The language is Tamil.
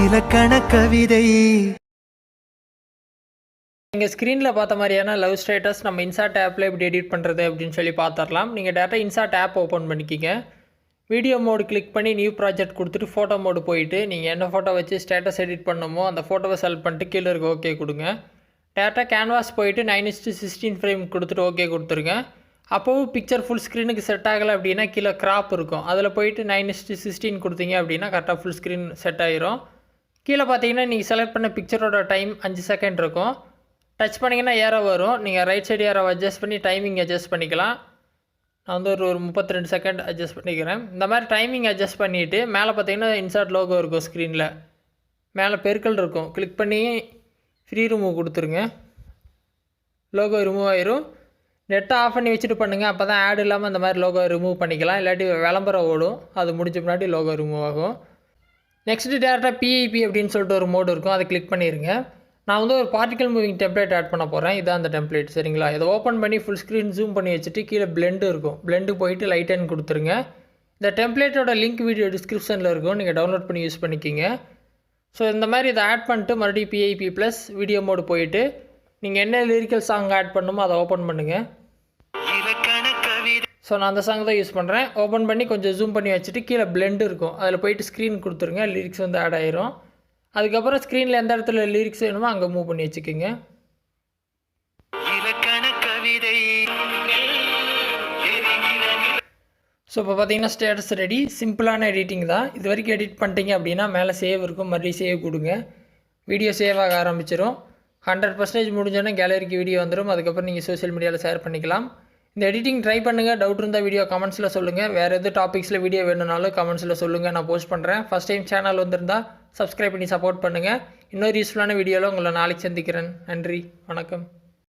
இலக்கண கவிதை. நீங்கள் ஸ்க்ரீனில் பார்த்த மாதிரியான லவ் ஸ்டேட்டஸ் நம்ம இன்சார்ட் ஆப்பில் எப்படி எடிட் பண்ணுறது அப்படின்னு சொல்லி பார்த்துடலாம். நீங்கள் டேரெக்டாக இன்சார்ட் ஆப் ஓப்பன் பண்ணிக்கிங்க. வீடியோ மோடு கிளிக் பண்ணி நியூ ப்ராஜெக்ட் கொடுத்துட்டு ஃபோட்டோ மோடு போயிட்டு நீங்கள் என்ன ஃபோட்டோ வச்சு ஸ்டேட்டஸ் எடிட் பண்ணணுமோ அந்த ஃபோட்டோவை செலக்ட் பண்ணிட்டு கீழே இருக்க ஓகே கொடுங்க. டேரெக்டாக கேன்வாஸ் போயிட்டு 9:16 ஃப்ரேம் கொடுத்துட்டு ஓகே கொடுத்துருங்க. அப்போவும் பிக்சர் ஃபுல் ஸ்க்ரீனுக்கு செட் ஆகலை அப்படின்னா கீழே கிராப் இருக்கும், அதில் போயிட்டு 9:16 கொடுத்தீங்க அப்படின்னா கரெக்டாக ஃபுல் ஸ்க்ரீன் செட் ஆகிரும். கீழே பார்த்தீங்கன்னா நீங்கள் செலக்ட் பண்ண பிக்சரோட டைம் 5 செகண்ட் இருக்கும். டச் பண்ணிங்கன்னா ஏரோ வரும். நீங்கள் ரைட் சைடு ஏரோ அட்ஜஸ்ட் பண்ணி டைமிங் அட்ஜஸ்ட் பண்ணிக்கலாம். நான் வந்து ஒரு 32 செகண்ட் அட்ஜஸ்ட் பண்ணிக்கிறேன். இந்த மாதிரி டைமிங் அட்ஜஸ்ட் பண்ணிவிட்டு மேலே பார்த்தீங்கன்னா இன்சர்ட் லோகோ இருக்கும், ஸ்க்ரீனில் மேலே பெருக்கல் இருக்கும், கிளிக் பண்ணி ஃப்ரீ ரிமூவ் கொடுத்துருங்க. லோகோ ரிமூவ் ஆயிரும். நெட்டை ஆஃப் பண்ணி வச்சுட்டு பண்ணுங்கள், அப்போ தான் ஆட் இல்லாமல் இந்த மாதிரி லோகோ ரிமூவ் பண்ணிக்கலாம். இல்லாட்டி விளம்பரம் ஓடும், அது முடிஞ்ச முன்னாடி லோகோ ரிமூவ் ஆகும். நெக்ஸ்ட்டு டேரெக்டாக பிஐபி அப்படின்னு சொல்லிட்டு ஒரு மோடு இருக்கும், அதை கிளிக் பண்ணிடுங்க. நான் வந்து ஒரு பார்ட்டிக்கல் மூவிங் டெம்ப்ளேட் ஆட் பண்ண போகிறேன். இதான் அந்த டெம்ப்ளேட், சரிங்களா? இதை ஓப்பன் பண்ணி ஃபுல் ஸ்க்ரீன் ஜூம் பண்ணி வச்சுட்டு கீழே பிளெண்டு இருக்கும், பிளெண்டு போயிட்டு லைட் அண்ட் கொடுத்துருங்க. இந்த டெம்ப்ளேட்டோட லிங்க் வீடியோ டிஸ்கிரிப்ஷனில் இருக்கும், நீங்கள் டவுன்லோட் பண்ணி யூஸ் பண்ணிக்கிங்க. ஸோ இந்த மாதிரி இதை ஆட் பண்ணிட்டு மறுபடியும் பிஐபி ப்ளஸ் வீடியோ மோடு போயிட்டு நீங்கள் என்ன லிரிக்கல் சாங் ஆட் பண்ணணுமோ அதை ஓப்பன் பண்ணுங்கள். ஸோ நான் அந்த சாங் தான் யூஸ் பண்ணுறேன். ஓப்பன் பண்ணி கொஞ்சம் ஜூம் பண்ணி வச்சுட்டு கீழே பிளெண்டு இருக்கும், அதில் போயிட்டு ஸ்க்ரீன் கொடுத்துருங்க. லிரிக்ஸ் வந்து ஆட் ஆயிரும். அதுக்கப்புறம் ஸ்க்ரீனில் எந்த இடத்துல லிரிக்ஸ் வேணுமோ அங்கே மூவ் பண்ணி வச்சுக்கோங்க. ஸோ இப்போ பார்த்தீங்கன்னா ஸ்டேட்டஸ் ரெடி. சிம்பிளான எடிட்டிங் தான். இது வரைக்கும் எடிட் பண்ணிட்டீங்க அப்படின்னா மேலே சேவ் இருக்கும், மறுபடியும் சேவ் கொடுங்க. வீடியோ சேவ் ஆக ஆரம்பிச்சிடும். 100% முடிஞ்சோன்னே கேலரிக்கு வீடியோ வந்துடும். அதுக்கப்புறம் நீங்கள் சோஷியல் மீடியாவில் ஷேர் பண்ணிக்கலாம். இந்த எடிட்டிங் ட்ரை பண்ணுங்கள். டவுட் இருந்தால் வீடியோ கமெண்ட்ஸில் சொல்லுங்கள். வேறு எது டாபிக்ஸில் வீடியோ வேணும்னாலும் கமெண்ட்ஸில் சொல்லுங்கள், நான் போஸ்ட் பண்ணுறேன். ஃபஸ்ட் டைம் சேனல் வந்திருந்தால் சப்ஸ்கிரைப் பண்ணி சப்போர்ட் பண்ணுங்கள். இன்னொரு யூஸ்ஃபுல்லான வீடியோவில் உங்களை நாளைக்கு சந்திக்கிறேன். நன்றி, வணக்கம்.